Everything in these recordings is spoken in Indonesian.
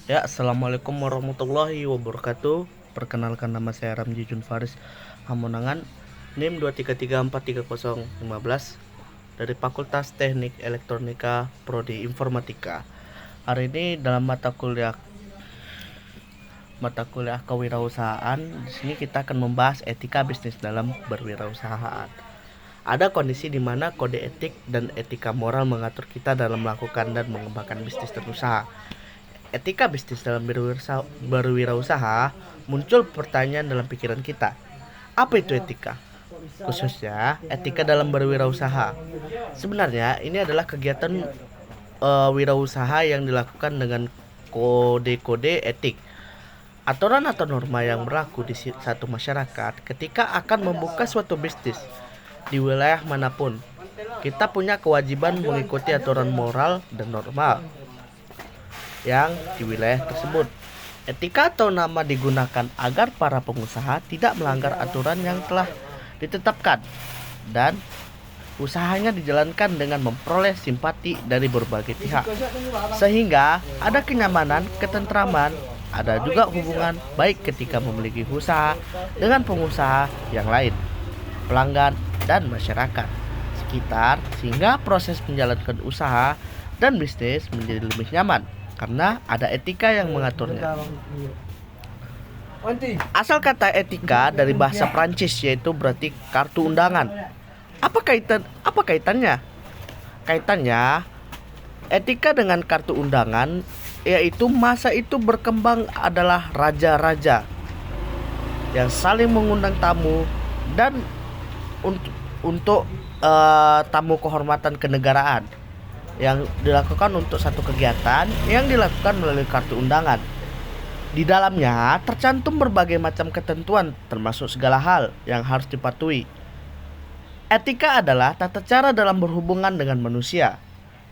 Ya, assalamualaikum warahmatullahi wabarakatuh. Perkenalkan, nama saya Ramji Jun Faris Hamonangan, NIM 233430015 dari Fakultas Teknik Elektronika Prodi Informatika. Hari ini dalam mata kuliah kewirausahaan, di sini kita akan membahas etika bisnis dalam berwirausahaan. Ada kondisi di mana kode etik dan etika moral mengatur kita dalam melakukan dan mengembangkan bisnis dan usaha. Etika bisnis dalam berwirausaha, muncul pertanyaan dalam pikiran kita. Apa itu etika? Khususnya etika dalam berwirausaha. Sebenarnya ini adalah kegiatan wirausaha yang dilakukan dengan kode-kode etik, aturan atau norma yang berlaku di satu masyarakat ketika akan membuka suatu bisnis di wilayah manapun. Kita punya kewajiban mengikuti aturan moral dan norma yang di wilayah tersebut. Etika atau nama digunakan agar para pengusaha tidak melanggar aturan yang telah ditetapkan dan usahanya dijalankan dengan memperoleh simpati dari berbagai pihak, sehingga ada kenyamanan, ketentraman, ada juga hubungan baik ketika memiliki usaha dengan pengusaha yang lain, pelanggan, dan masyarakat sekitar, sehingga proses menjalankan usaha dan bisnis menjadi lebih nyaman karena ada etika yang mengaturnya. Asal kata etika dari bahasa Prancis, yaitu berarti kartu undangan. Apa kaitannya? Kaitannya etika dengan kartu undangan, yaitu masa itu berkembang adalah raja-raja yang saling mengundang tamu dan untuk tamu kehormatan kenegaraan yang dilakukan untuk satu kegiatan yang dilakukan melalui kartu undangan. Di dalamnya tercantum berbagai macam ketentuan, termasuk segala hal yang harus dipatuhi. Etika adalah tata cara dalam berhubungan dengan manusia,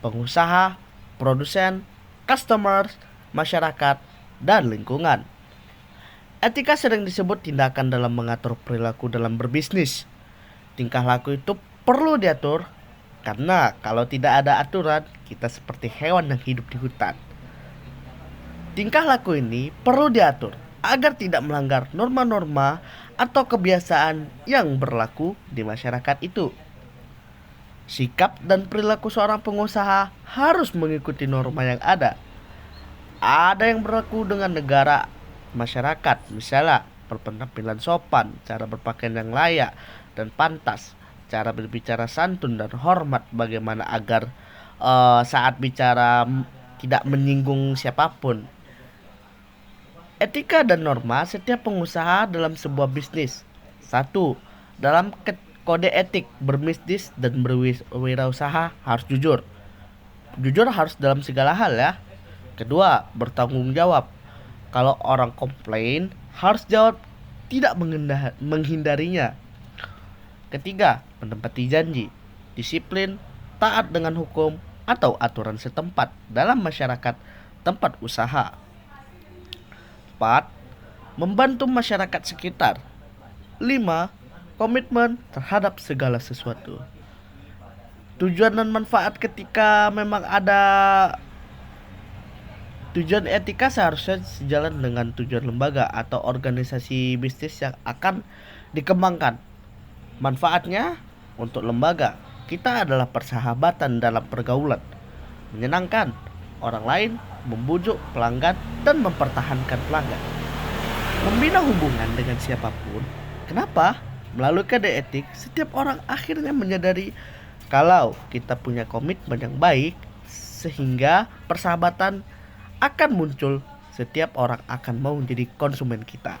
pengusaha, produsen, customer, masyarakat, dan lingkungan. Etika sering disebut tindakan dalam mengatur perilaku dalam berbisnis. Tingkah laku itu perlu diatur, karena kalau tidak ada aturan, kita seperti hewan yang hidup di hutan. Tingkah laku ini perlu diatur agar tidak melanggar norma-norma atau kebiasaan yang berlaku di masyarakat itu. Sikap dan perilaku seorang pengusaha harus mengikuti norma yang ada. Ada yang berlaku dengan negara, masyarakat, misalnya berpenampilan sopan, cara berpakaian yang layak dan pantas, cara berbicara santun dan hormat, bagaimana agar saat bicara tidak menyinggung siapapun. Etika dan norma setiap pengusaha dalam sebuah bisnis. 1. Dalam kode etik berbisnis dan berwirausaha harus jujur. Jujur harus dalam segala hal ya. Kedua, bertanggung jawab. Kalau orang komplain, harus jawab, tidak menghindarinya. Ketiga, menepati janji. Disiplin, taat dengan hukum atau aturan setempat dalam masyarakat tempat usaha. 4. Membantu masyarakat sekitar. 5. Komitmen terhadap segala sesuatu. Tujuan dan manfaat ketika memang ada tujuan etika seharusnya sejalan dengan tujuan lembaga atau organisasi bisnis yang akan dikembangkan. Manfaatnya untuk lembaga, kita adalah persahabatan dalam pergaulan, menyenangkan orang lain, membujuk pelanggan, dan mempertahankan pelanggan. Membina hubungan dengan siapapun. Kenapa? Melalui kode etik, setiap orang akhirnya menyadari kalau kita punya komitmen yang baik, sehingga persahabatan akan muncul. Setiap orang akan mau menjadi konsumen kita.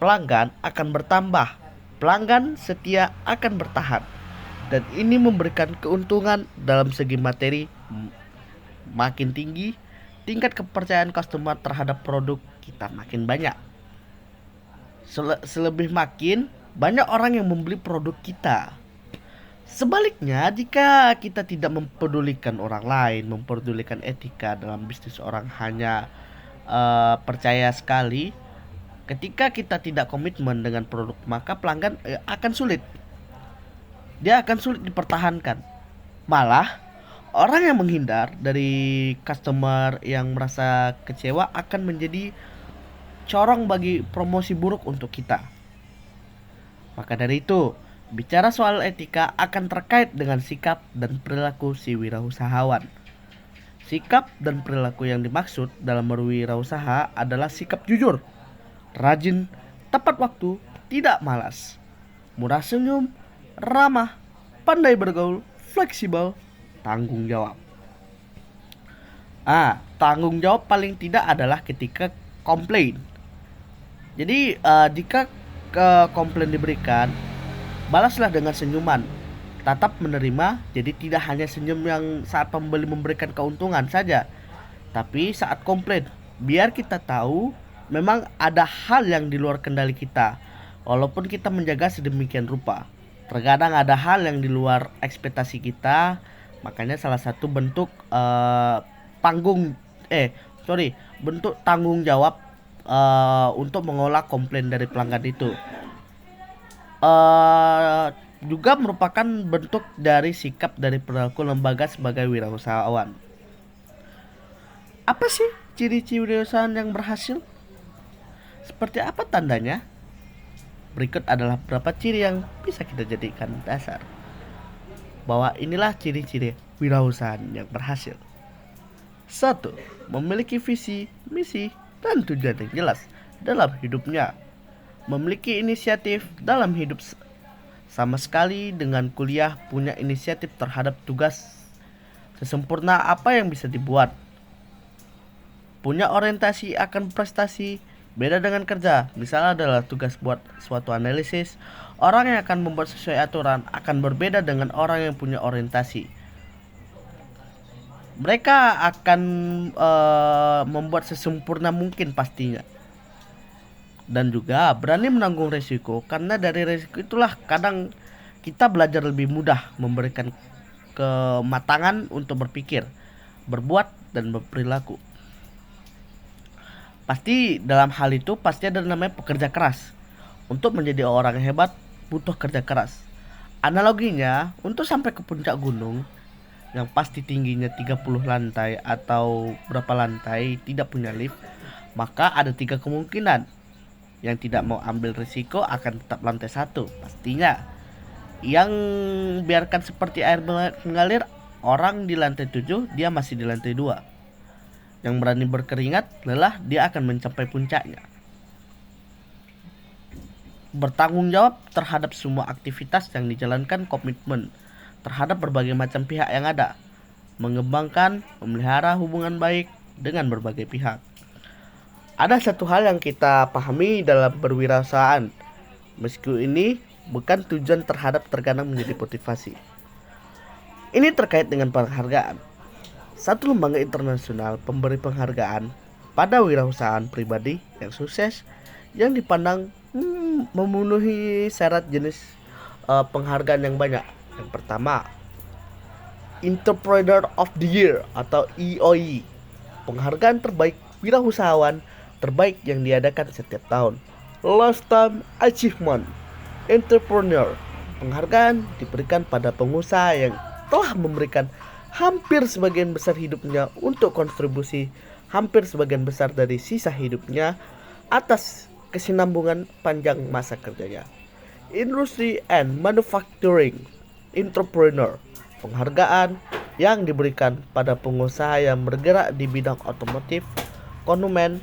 Pelanggan akan bertambah. Pelanggan setia akan bertahan. Dan ini memberikan keuntungan dalam segi materi. Makin tinggi, tingkat kepercayaan customer terhadap produk kita makin banyak. Selebih makin banyak orang yang membeli produk kita. Sebaliknya, jika kita tidak mempedulikan orang lain, mempedulikan etika dalam bisnis, orang hanya percaya sekali, ketika kita tidak komitmen dengan produk, maka pelanggan akan sulit. Dia akan sulit dipertahankan. Malah Orang yang menghindar dari customer yang merasa kecewa akan menjadi corong bagi promosi buruk untuk kita. Maka dari itu, bicara soal etika akan terkait dengan sikap dan perilaku si wirausahawan. Sikap dan perilaku yang dimaksud dalam berwirausaha adalah sikap jujur, rajin, tepat waktu, tidak malas, murah senyum, ramah, pandai bergaul, fleksibel, tanggung jawab. Tanggung jawab paling tidak adalah ketika komplain. Jadi jika komplain diberikan, balaslah dengan senyuman. Tetap menerima, jadi tidak hanya senyum yang saat pembeli memberikan keuntungan saja, tapi saat komplain, biar kita tahu memang ada hal yang di luar kendali kita. Walaupun kita menjaga sedemikian rupa, terkadang ada hal yang di luar ekspektasi kita. Makanya salah satu bentuk bentuk tanggung jawab untuk mengolah komplain dari pelanggan itu juga merupakan bentuk dari sikap dari perilaku lembaga sebagai wirausahawan. Apa sih ciri-ciri wirausahawan yang berhasil? Seperti apa tandanya? Berikut adalah beberapa ciri yang bisa kita jadikan dasar bahwa inilah ciri-ciri wirausahaan yang berhasil. 1. Memiliki visi, misi, dan tujuan yang jelas dalam hidupnya. Memiliki inisiatif dalam hidup. Sama sekali dengan kuliah punya inisiatif terhadap tugas sesempurna apa yang bisa dibuat. Punya orientasi akan prestasi. Beda dengan kerja, misalnya adalah tugas buat suatu analisis. Orang yang akan membuat sesuai aturan akan berbeda dengan orang yang punya orientasi. Mereka akan membuat sesempurna mungkin pastinya. Dan juga berani menanggung resiko, karena dari resiko itulah kadang kita belajar lebih mudah memberikan kematangan untuk berpikir, berbuat, dan berperilaku. Pasti dalam hal itu pasti ada namanya pekerja keras. Untuk menjadi orang yang hebat butuh kerja keras. Analoginya, untuk sampai ke puncak gunung yang pasti tingginya 30 lantai atau berapa lantai, tidak punya lift, maka ada 3 kemungkinan. Yang tidak mau ambil risiko akan tetap lantai 1 pastinya. Yang biarkan seperti air mengalir, orang di lantai 7, dia masih di lantai 2. Yang berani berkeringat, lelah, dia akan mencapai puncaknya. Bertanggung jawab terhadap semua aktivitas yang dijalankan, komitmen terhadap berbagai macam pihak yang ada, mengembangkan, memelihara hubungan baik dengan berbagai pihak. Ada satu hal yang kita pahami dalam berwirausahaan, meski ini bukan tujuan terhadap terkadang menjadi motivasi. Ini terkait dengan penghargaan. Satu lembaga internasional pemberi penghargaan pada wirausahaan pribadi yang sukses yang dipandang memenuhi syarat jenis penghargaan yang banyak. Yang pertama, Entrepreneur of the Year atau EOY, penghargaan terbaik wirausahawan terbaik yang diadakan setiap tahun. Lifetime Achievement Entrepreneur, penghargaan diberikan pada pengusaha yang telah memberikan hampir sebagian besar hidupnya untuk kontribusi hampir sebagian besar dari sisa hidupnya atas kesinambungan panjang masa kerjanya. Industry and Manufacturing Entrepreneur, penghargaan yang diberikan pada pengusaha yang bergerak di bidang otomotif, konsumen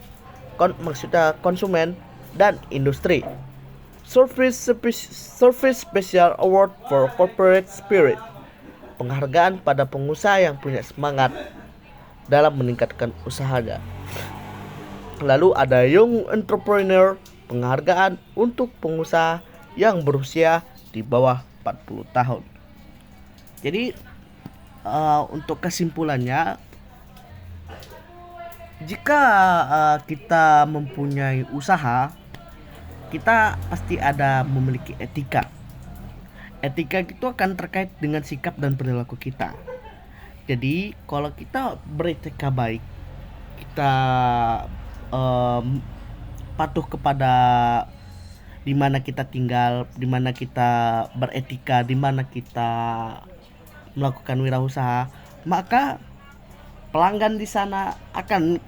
dan industri. Service Special Award for Corporate Spirit, penghargaan pada pengusaha yang punya semangat dalam meningkatkan usahanya. Lalu ada Young Entrepreneur, penghargaan untuk pengusaha yang berusia di bawah 40 tahun. Jadi untuk kesimpulannya, jika kita mempunyai usaha, kita pasti ada memiliki etika. Etika itu akan terkait dengan sikap dan perilaku kita. Jadi kalau kita beretika baik, kita patuh kepada di mana kita tinggal, di mana kita beretika, di mana kita melakukan wirausaha, maka pelanggan di sana akan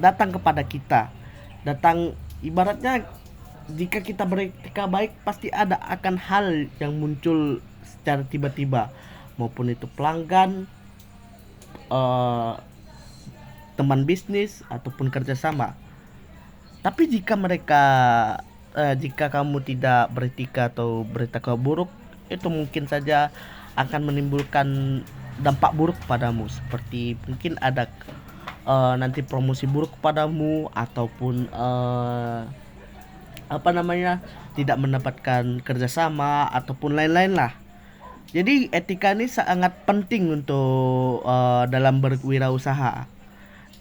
datang kepada kita. Datang, ibaratnya jika kita beretika baik, pasti akan hal yang muncul secara tiba-tiba, maupun itu pelanggan, eh, teman bisnis ataupun kerjasama. Tapi jika kamu tidak beretika atau beretika buruk, itu mungkin saja akan menimbulkan dampak buruk padamu, seperti mungkin ada nanti promosi buruk padamu, ataupun tidak mendapatkan kerjasama ataupun lain-lain lah. Jadi etika ini sangat penting untuk dalam berwirausaha.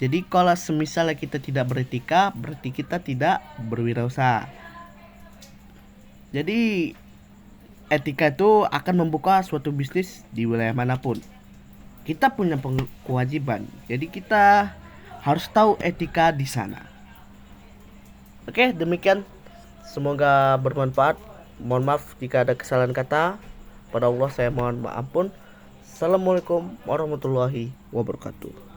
Jadi kalau semisalnya kita tidak beretika, berarti kita tidak berwirausaha. Jadi etika itu akan membuka suatu bisnis di wilayah manapun. Kita punya kewajiban, jadi kita harus tahu etika di sana. Oke, demikian. Semoga bermanfaat. Mohon maaf jika ada kesalahan kata. Pada Allah saya mohon ampun. Assalamualaikum warahmatullahi wabarakatuh.